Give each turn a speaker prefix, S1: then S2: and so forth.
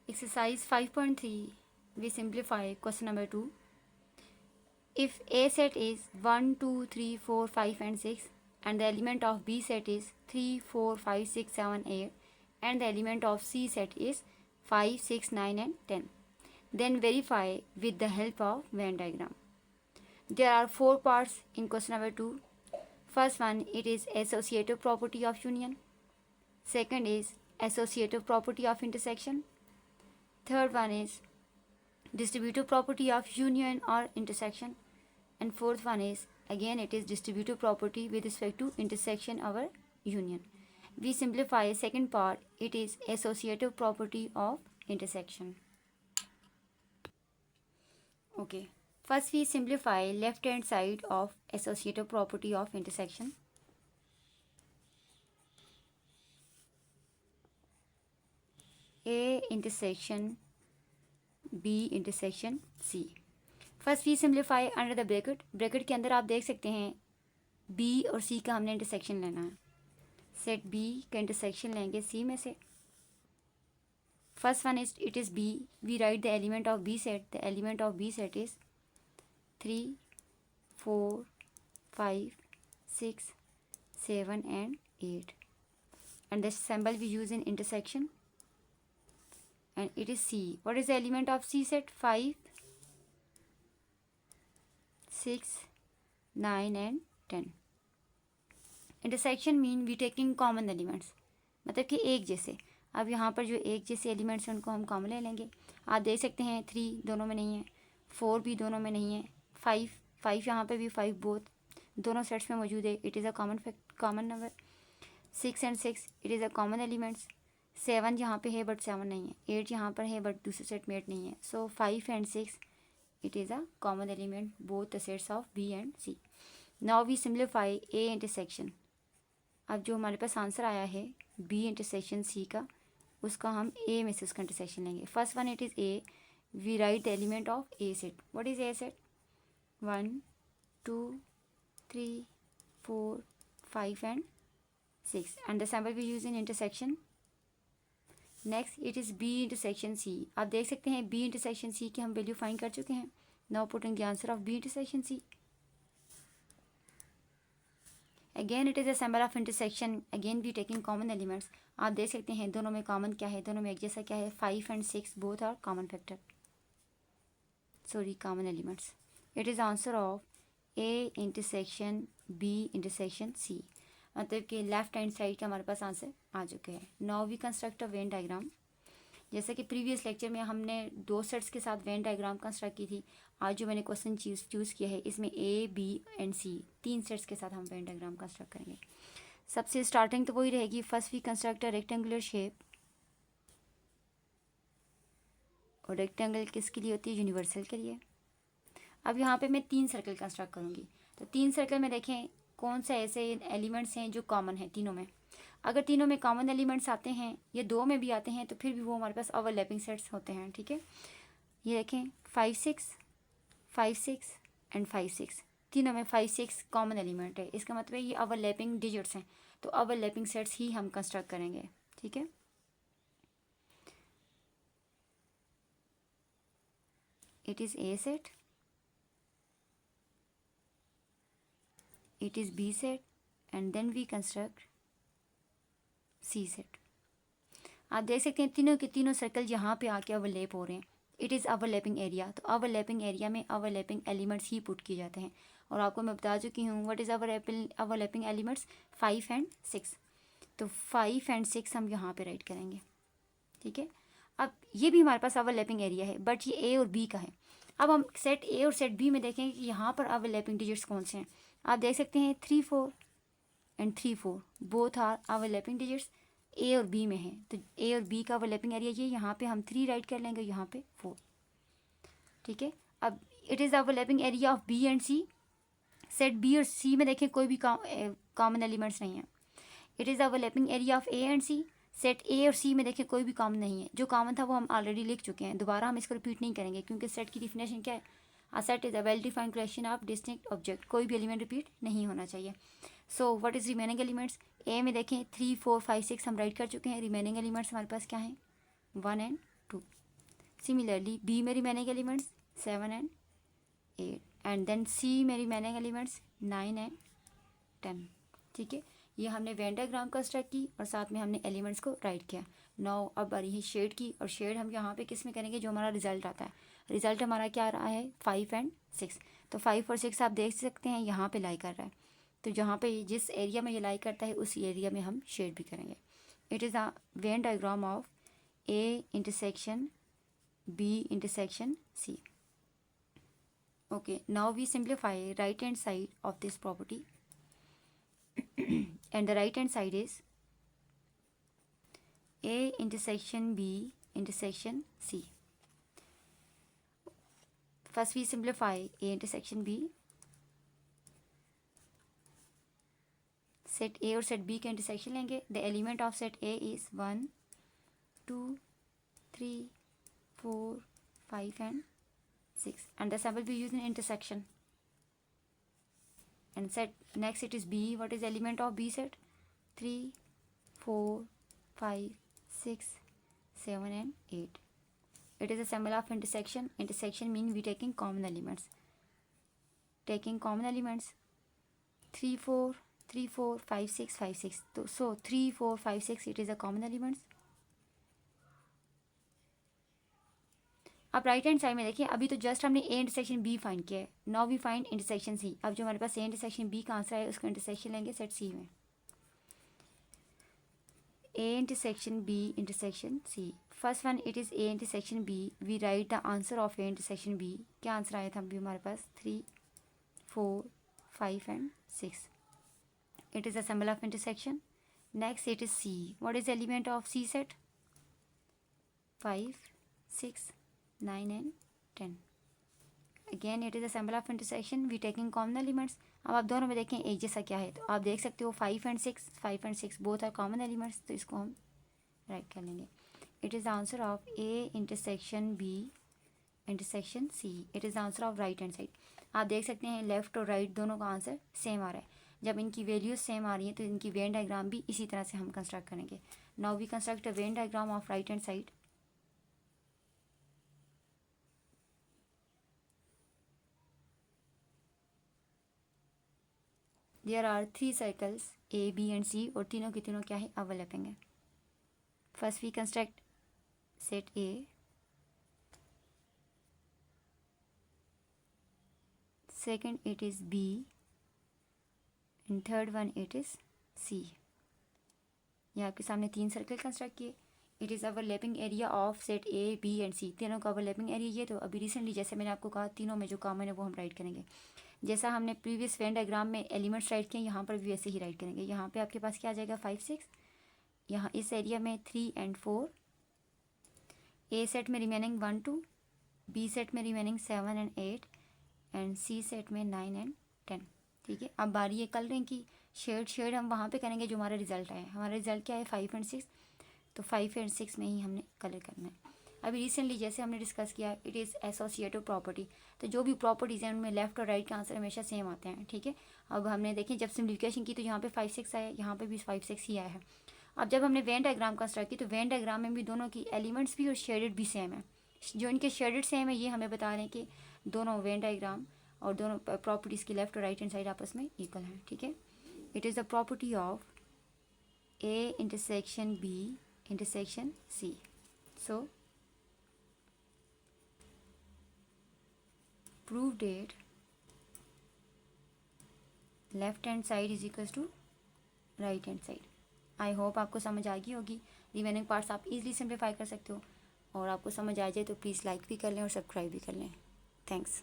S1: Exercise 5.3, we simplify question number 2. If A set is 1, 2, 3, 4, 5 and 6 and the element of B set is 3, 4, 5, 6, 7, 8 and the element of C set is 5, 6, 9 and 10, then verify with the help of Venn diagram. There are 4 parts in question number 2. First one, it is associative property of union. Second is associative property of intersection. Third one is distributive property of union or intersection, and fourth one is again it is distributive property with respect to intersection or union. We simplify second part, it is associative property of intersection. Okay, first we simplify left hand side of associative property of intersection. A intersection B intersection C. First we simplify under the bracket. Bracket के अंदर आप देख सकते हैं B और सी का हमने intersection लेना है. सेट बी का इंटरसेक्शन लेंगे सी में से. First one is it is B. We write the element of B set. The element of B set is 3, 4, 5, 6, 7 and 8 and the symbol we use in intersection, and it is C. What is the element of C set? 5, 6, 9 and 10. Intersection mean we taking common elements, मतलब कि एक जैसे. अब यहाँ पर जो एक जैसे एलिमेंट्स हैं उनको हम कॉमन ले लेंगे. आप देख सकते हैं 3 दोनों में नहीं है, 4 भी दोनों में नहीं है, 5 यहाँ पे भी 5 बोथ दोनों सेट्स में मौजूद है. It is a common number. 6 and 6 it is a common elements. 7 यहाँ पे है बट 7 नहीं है. 8 यहाँ पर है बट दूसरे सेट में 8 नहीं है. सो 5 and 6 it is a common element both the sets of B and C. Now we simplify A intersection. अब जो हमारे पास आंसर आया है B intersection C का, उसका हम A में से उसका इंटरसेक्शन लेंगे. First one it is A. We write the element of A set. What is A set? 1, 2, 3, 4, 5 and 6 and the symbol we use in intersection. Next it is B intersection C. आप देख सकते हैं B intersection सी की हम value find कर चुके हैं. Now putting the answer of B intersection C. Again it is a symbol of intersection. Again we taking common elements. आप देख सकते हैं दोनों में कॉमन क्या है, दोनों में एक जैसा क्या है. 5 and 6 both are common factor, sorry common elements. It is answer of A intersection B intersection C. मतलब कि लेफ्ट हैंड साइड का हमारे पास आंसर आ चुके हैं. Now we construct a Venn diagram. जैसे कि प्रीवियस लेक्चर में हमने 2 सेट्स के साथ वेन डायग्राम कंस्ट्रक्ट की थी. आज जो मैंने क्वेश्चन चूज़ किया है इसमें A B and C 3 sets के साथ हम वेन डायग्राम कंस्ट्रक्ट करेंगे. सबसे स्टार्टिंग तो वही रहेगी. First we construct a rectangular shape. और रेक्टेंगल किसके लिए होती है? यूनिवर्सल के लिए. अब यहाँ पे मैं 3 सर्कल कंस्ट्रक्ट करूँगी. तो 3 सर्कल में देखें कौन से ऐसे एलिमेंट्स हैं जो कॉमन है तीनों में. अगर तीनों में कॉमन एलिमेंट्स आते हैं या 2 में भी आते हैं तो फिर भी वो हमारे पास ओवरलैपिंग सेट्स होते हैं. ठीक है, ये देखें 5, 6, 5, 6 एंड 5, 6. तीनों में 5, 6 कॉमन एलिमेंट है. इसका मतलब ये ओवरलैपिंग डिजिट्स हैं, तो ओवरलैपिंग सेट्स ही हम कंस्ट्रक्ट करेंगे. ठीक है, it is A set, it is B set and then we construct C set. आप देख सकते हैं तीनों के तीनों सर्कल यहाँ पे आके ओवरलैप हो रहे हैं. It is overlapping area. तो ओवरलैपिंग एरिया में ओवरलैपिंग एलिमेंट्स ही पुट किए जाते हैं. और आपको मैं बता चुकी हूँ what is overlapping elements 5 and 6. तो 5 and 6 हम यहाँ पे राइट करेंगे. ठीक है, अब ये भी हमारे पास ओवरलैपिंग एरिया है बट ये ए और बी का है. अब हम सेट ए और सेट बी में देखेंगे कि यहाँ पर ओवरलैपिंग डिजिट्स कौन से हैं. आप देख सकते हैं 3, 4 and 3, 4 both are overlapping digits A और बी में है. तो ए और बी का ओवरलैपिंग एरिया ये यहाँ पे हम 3 राइट कर लेंगे, यहाँ पे 4. ठीक है, अब it is overlapping area of B and C. Set B और सी में देखें कोई भी कॉमन एलिमेंट्स नहीं है. It is overlapping area of A and C. Set A और सी में देखें कोई भी कॉमन नहीं है. जो कॉमन था वो हम ऑलरेडी लिख चुके हैं, दोबारा हम इसको रिपीट नहीं करेंगे क्योंकि सेट की डिफिनेशन क्या है? A set is a well defined collection of distinct object. कोई भी एलिमेंट रिपीट नहीं होना चाहिए. So what is remaining elements? A में देखें 3, 4, 5, 6 हम राइट कर चुके हैं. रिमेनिंग एलिमेंट्स हमारे पास क्या हैं? 1 and 2. Similarly, B में remaining elements 7 and 8, and then C में remaining elements 9 and 10. ठीक है, ये हमने वेन डायग्राम कंस्ट्रक्ट की और साथ में हमने एलिमेंट्स को राइट किया. नाउ अब बारी है शेड की, और शेड हम यहाँ पे किस में करेंगे, जो हमारा रिजल्ट आता है. रिजल्ट हमारा क्या आ रहा है, 5 and 6. तो 5 और 6 आप देख सकते हैं यहाँ पे लाई कर रहा है. तो जहाँ पे जिस एरिया में ये लाई करता है उस एरिया में हम शेड भी करेंगे. It is a Venn diagram of A intersection B intersection C. Okay, now we simplify right hand side of this property. And the right hand side is A intersection B intersection C. First we simplify A intersection B. Set A और set B का intersection लेंगे. The element of set A is 1 2 3 4 5 and 6, and the symbol we use in intersection. And set next it is B. What is the element of B set? 3 4 5 6 7 and 8. It is a symbol of intersection. Intersection means we taking common elements. Taking common elements 3 4 3 4 5 6 5 6. So 3 4 5 6 it is a common elements. अब right hand side में देखिए, अभी तो just हमने ए intersection B find किया है. Now we find intersection C. अब जो हमारे पास ए इंटरसेक्शन बी का आंसर है उसका इंटरसेक्शन लेंगे सेट सी में. A intersection B intersection C. First one it is A intersection B. We write the answer of A intersection B. क्या आंसर आया था अभी हमारे पास, 3 4 5 and 6. It is a symbol of intersection. Next it is C. What is element of C set? 5 6 9 and 10. Again it is a symbol of intersection. We taking common elements. अब आप दोनों में देखें एक जैसा क्या है, तो आप देख सकते हो 5 and 6 both are common elements. तो इसको हम राइट कर लेंगे. It is the answer of A intersection B intersection C. It is the answer of right hand side. आप देख सकते हैं लेफ्ट और राइट दोनों का आंसर सेम आ रहा है. जब इनकी वैल्यूज सेम आ रही हैं तो इनकी वेन डायग्राम भी इसी तरह से हम कंस्ट्रक्ट करेंगे. Now we construct a Venn diagram of right hand side. There are 3 circles A, B and C, और तीनों की तीनों क्या है, ओवरलैपिंग है. First we construct set A. Second it is B and third one it is C. ये आपके सामने 3 सर्कल कंस्ट्रक्ट किए. It is overlapping area of set A, B and C. तीनों का ओवरलैपिंग एरिया ये. तो अभी रिसेंटली जैसे मैंने आपको कहा तीनों में जो कॉमन है वो हम राइट करेंगे. जैसा हमने प्रीवियस वेन डायग्राम में एलिमेंट्स राइट किए, यहाँ पर भी वैसे ही राइट करेंगे. यहाँ पे आपके पास क्या आ जाएगा, 5 6. यहाँ इस एरिया में 3 and 4. ए सेट में रिमेनिंग 1 2. बी सेट में remaining 7 and 8 and C set में 9 and 10. ठीक है, अब बारी ये कलरिंग की. शेड हम वहाँ पे करेंगे जो हमारा रिजल्ट आया. हमारा रिजल्ट क्या है, 5 and 6. तो 5 and 6 में ही हमने कलर करना है. अभी रिसेंटली जैसे हमने डिस्कस किया, इट इज़ एसोसिएटिव प्रॉपर्टी. तो जो भी प्रॉपर्टीज़ हैं उनमें लेफ्ट और राइट का आंसर हमेशा सेम आते हैं. ठीक है, अब हमने देखें जब सिम्प्लीफिकेशन की तो यहाँ पे 5 6 आया, यहाँ पे भी 5 6 ही आया है. अब जब हमने वेन डायग्राम कंस्ट्रक्ट की तो वेन डायग्राम में भी दोनों की एलिमेंट्स भी और शेडेड भी सेम है. जो इनके शेडेड सेम है ये हमें बता रहे हैं कि दोनों वेन डायग्राम और दोनों प्रॉपर्टीज़ की लेफ्ट और राइट हैंड साइड आपस में इक्वल हैं. ठीक है, it is the property of A intersection B intersection C. So proved it left hand side is equals to right hand side. I hope आपको समझ आ गई होगी. रिमेनिंग पार्ट्स आप इजीली सिंप्लीफाई कर सकते हो. और आपको समझ आ जाए तो प्लीज़ लाइक भी कर लें और सब्सक्राइब भी कर लें. थैंक्स.